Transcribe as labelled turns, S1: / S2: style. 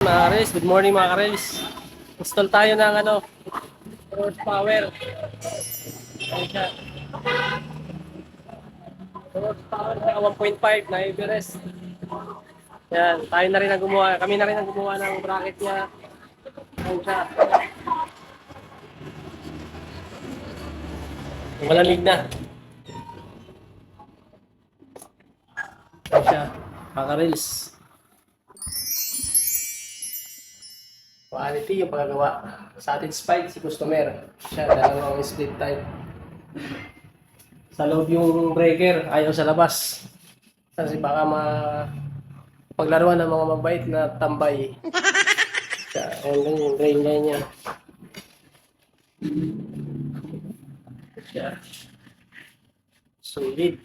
S1: Mga Karis, good morning mga Karis. Install tayo ng horsepower. Ayan siya. Horsepower na 1.5 na Everest. Yan, tayo na rin ang gumawa. Kami na rin ang gumawa ng bracket niya. Ayan siya. Malamig na. Ayan siya. Mga Karis. Quality yung paggawa. Satisfied si customer. Siya, dalawang split type. Sa loob yung breaker, ayaw sa labas. Kasi baka paglaruan ng mga mabait na tambay. Siya, ayun yung grain line niya. Siya. Solid.